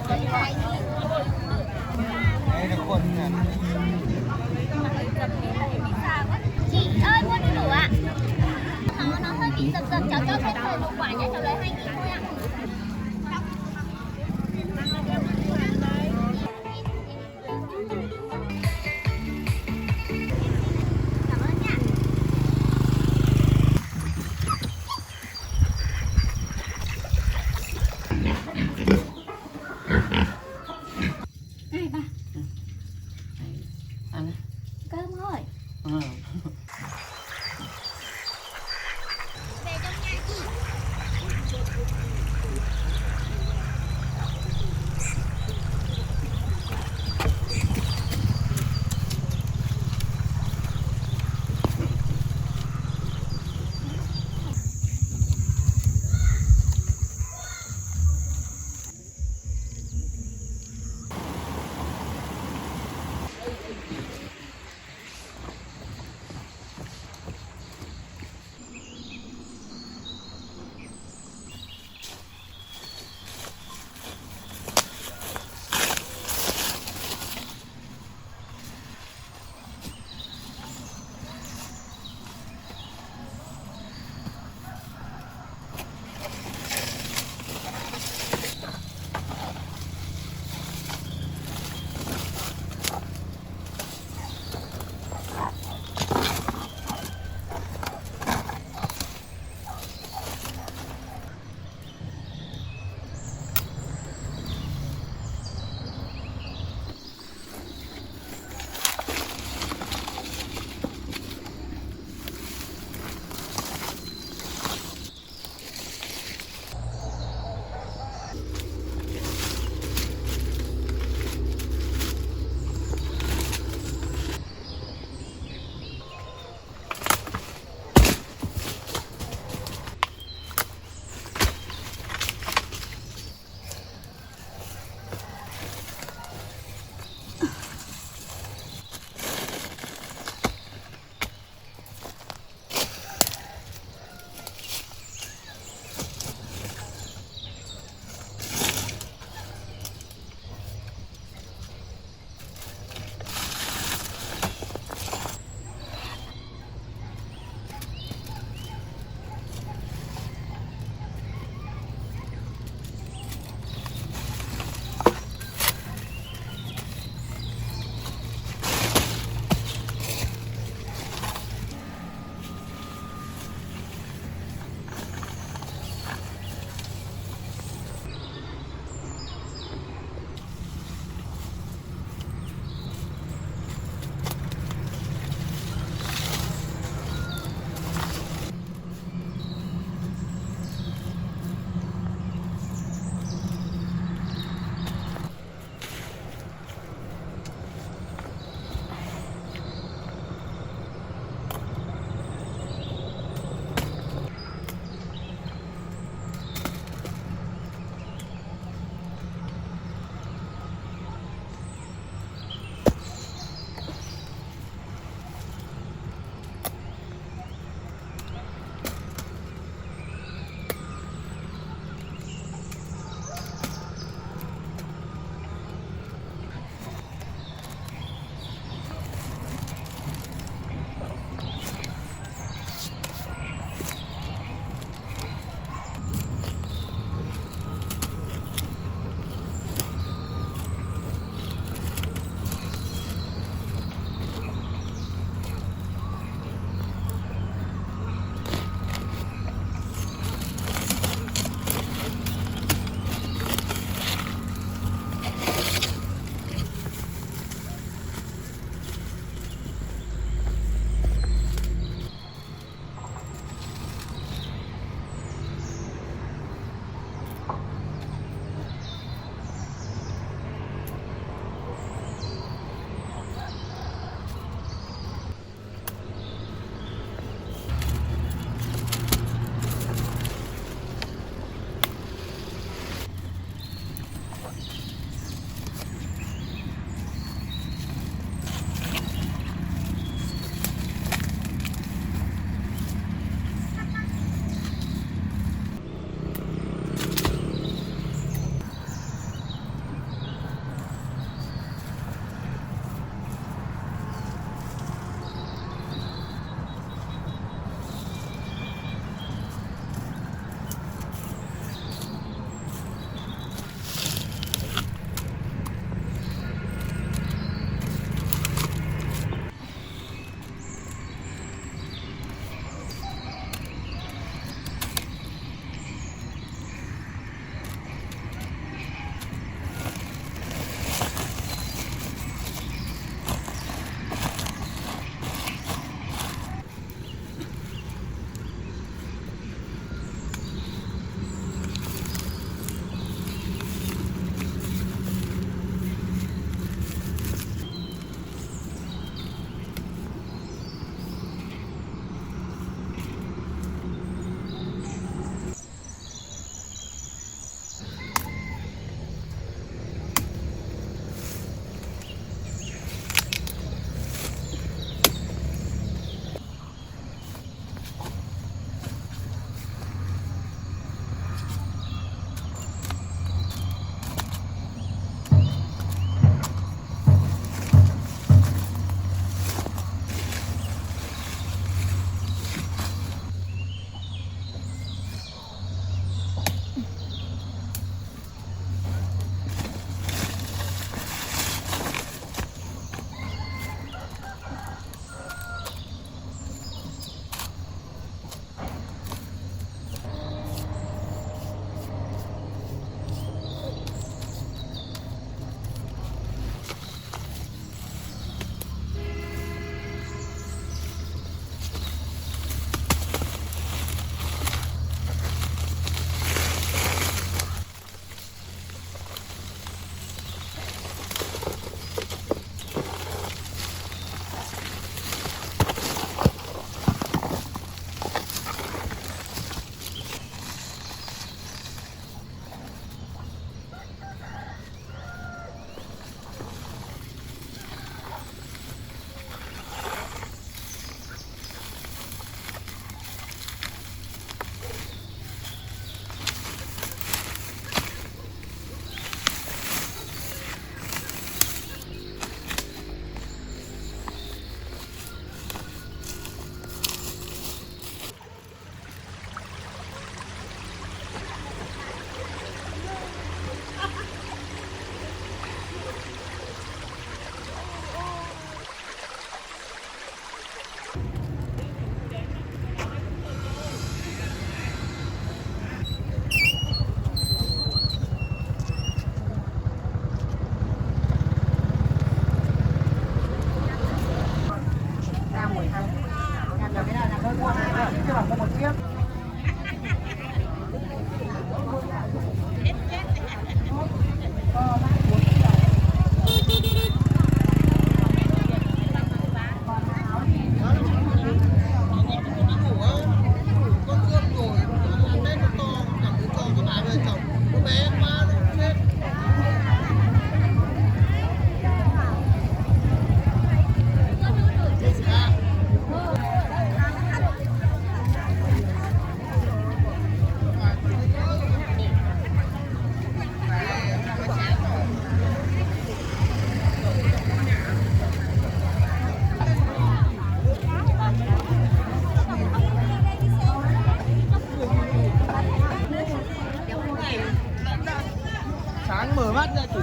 Đây là quần nè. Chị ơi mua cho đủ ạ. Nó hơi bị giật giật, cháu cho thêm thời một quả nhé, cháu lấy 2.000 thôi ạ. Cảm ơn nha. Này ba. Ăn Cơm thôi. Về trong nhà chị.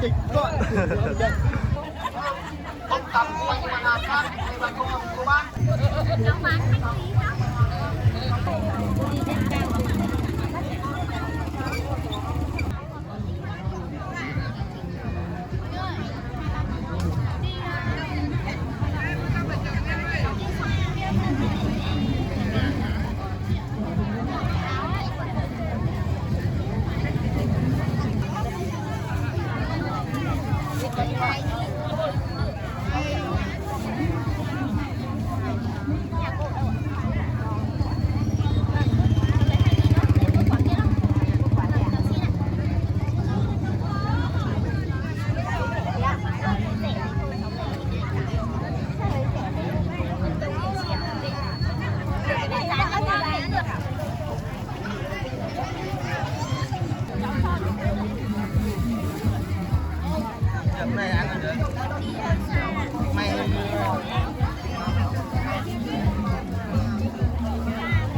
kịch gọi không tầm quanh mà làm khác thì bà cô bác Nó bán bánh phí đó. chấm này ăn được mày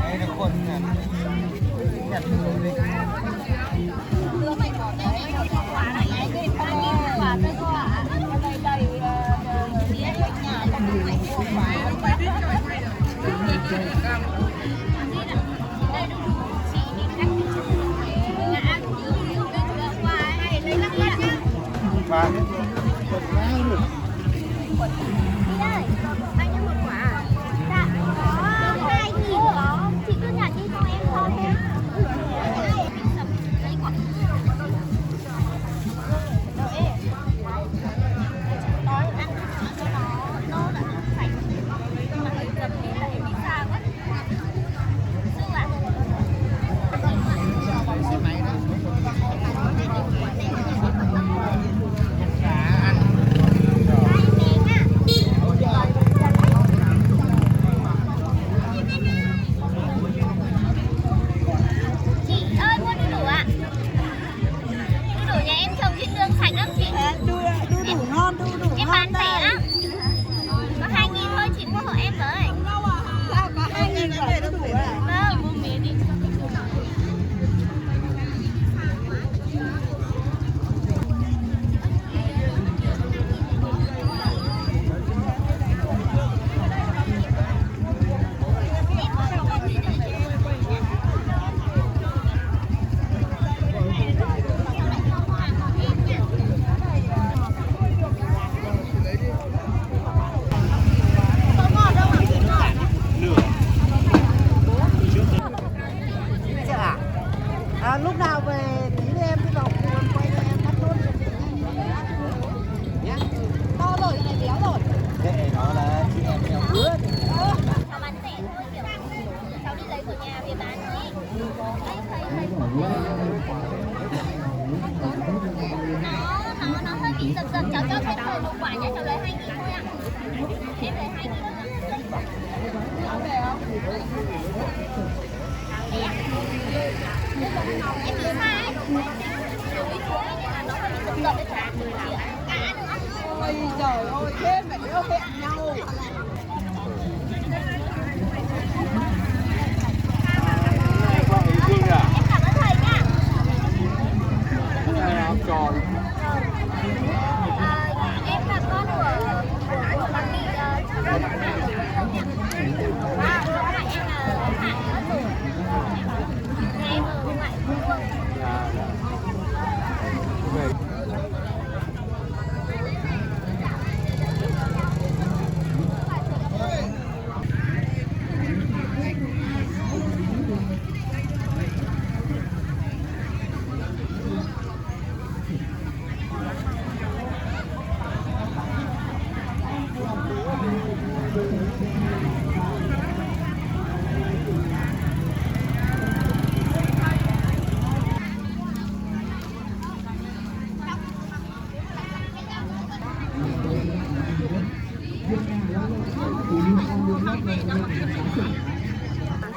đây là con nhặt đi và một cái luôn. Đi ơi, anh cho một quả. Dạ, có 2.000 có. Chị cứ nhặt đi cho em thôi nhé. Lấy quả. Đói ăn cho nó là sạch. Mà hơi cầm thì lại bị sao quá. Sư ạ. Xe máy đó. Lúc nào về tí em đi vào quay cho em cắt nốt nhé. To rồi, cái này béo rồi. Cái đó là chị em theo cứa. Cháu bán rẻ thôi, kiểu cháu đi lấy của nhà về bán ấy. Nó hơi bị giật giật, cháu cho thêm 10 một quả nhé, cháu lấy 2.000 thôi ạ. Em lấy 2.000 thôi ạ. Cháu về không? Em đi xa ấy. Đi xuống ấy, nên là nó hơi bị giật giật đấy chả. Cá nữa. Ôi trời ơi, thế phải yêu hẹn nhau. Em cảm ơn thầy nha. Cái này học tròn. Em là con của bà Mỹ Trương. Và em là Hải Ất Tù. Em ở ngoại quốc.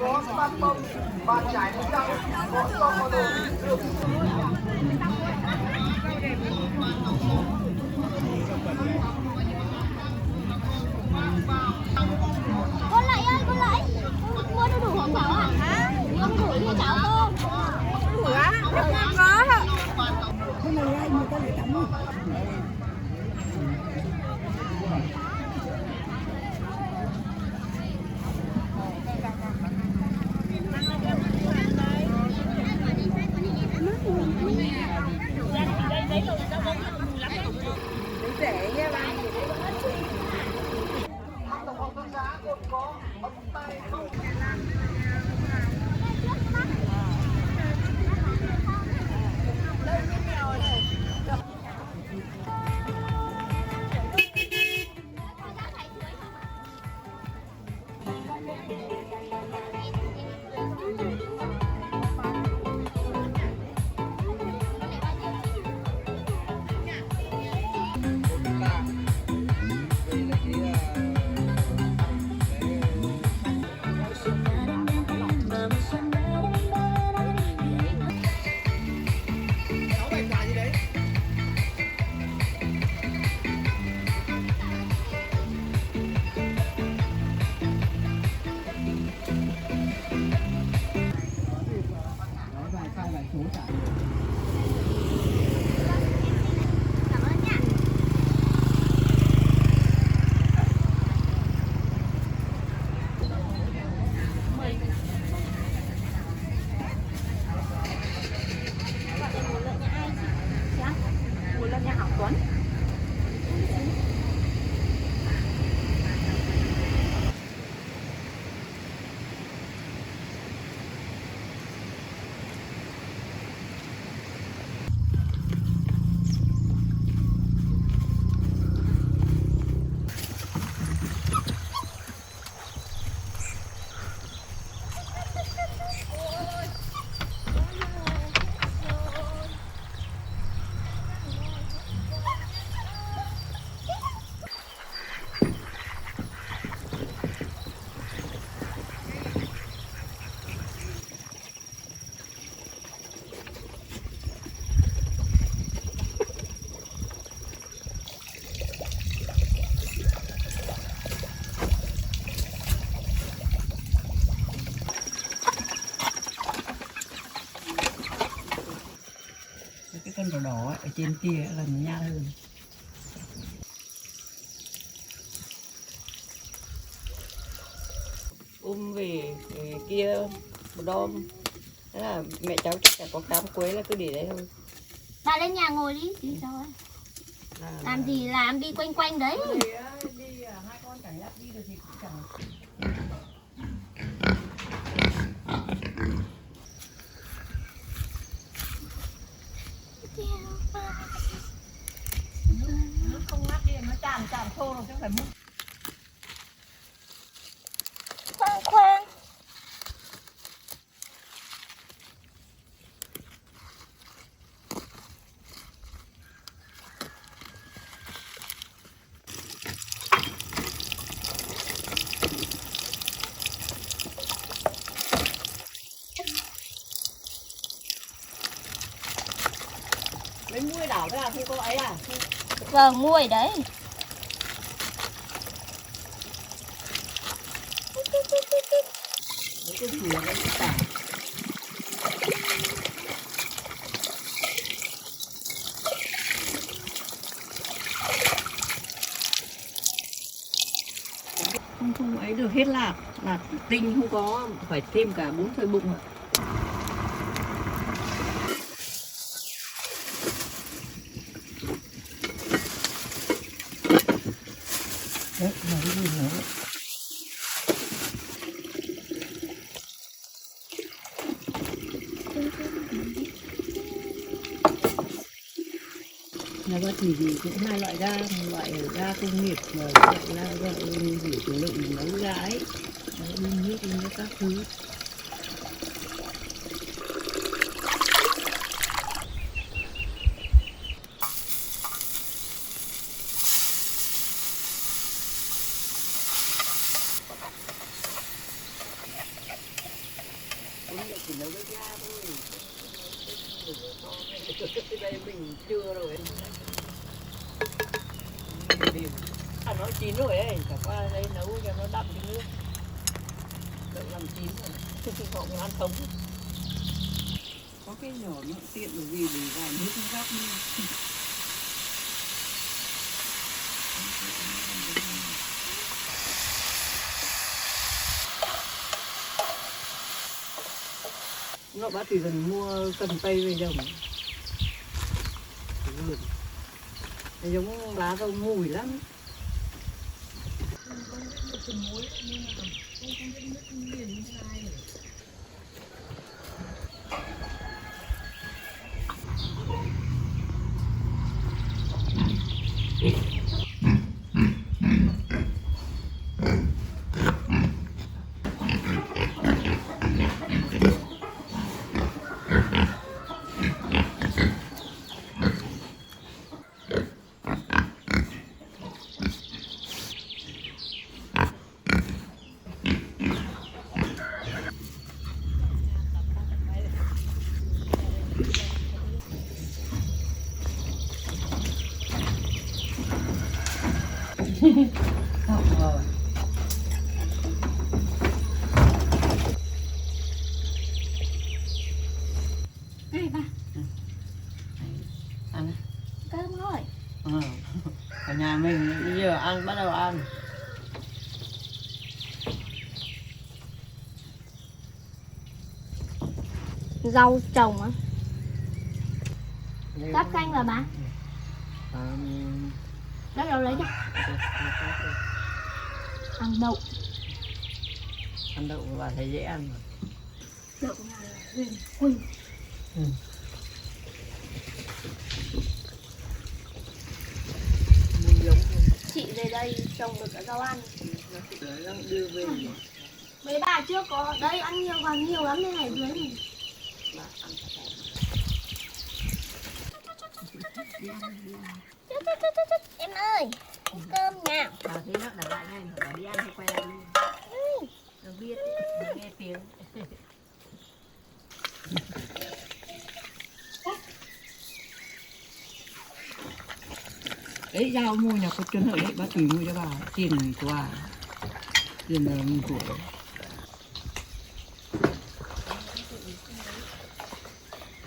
Có bát bông, bàn chải một rau, có con đồ được. Con lại ơi, con lại. Mua đu đủ hả cháu ạ? Hả? Mua đu đủ cho cháu không? Đủ á? Em không có. rẻ nha ba. Tổng hợp thương giá gồm có ống tay không. Cái con đỏ đỏ ở trên kia là nó nhạt hơn. Về kia một đom. Thế là mẹ cháu chắc chắn có cám quế là cứ để đấy thôi. Bà lên nhà ngồi đi rồi. Làm gì làm đi quanh quanh đấy. Đi hai con chẳng dắt đi được thì cũng chẳng. Nước không ngắt đi nó tràn thô rồi chứ không phải múc. Khoan. Lấy muôi đảo cái là không có ấy à? Vâng, mua ở đấy. Lấy cái thìa cái tảng. Không ấy được hết lạc tinh không có, phải thêm cả 4 phơi bụng. Đấy, mà cái gì nữa. Nhà bác thì cũng hai loại ga, một loại ga công nghiệp và loại ga gửi chủ lượng nấu ga ấy, nước các thứ. Chỉ nấu cái ga thôi. Cái đây mình chưa rồi. Nó chín rồi ấy, cả qua đây nấu cho nó đậm cái nước. Đợi làm chín rồi. Họ cũng ăn sống. Có có cái nhỏ nó tiện bởi vì để vào nước nó gắp đi. Nó bác chỉ cần mua cần tây về trồng. Nó giống lá rau mùi lắm. Rồi. Này ba. Ăn. Cơm rồi. Ở nhà mình bây giờ ăn bắt đầu ăn. Rau trồng á. Cắt canh là bà. Đó đâu lấy cho. Ăn đậu. Ăn đậu và thấy dễ ăn mà. Đậu nào là huyền quỳnh. Chị về đây trồng được cả rau ăn. Đưa về. Mấy bà chưa có đây ăn nhiều còn nhiều lắm đây này dưới này. Em ơi, cơm nào. Bà thấy nó đặt lại ngay mà bà đi ăn thì quay lại luôn. Nó biết nghe tiếng. Đấy rau mua nhà có chân ở đấy bác tùy mua cho bà tiền của bà tiền là của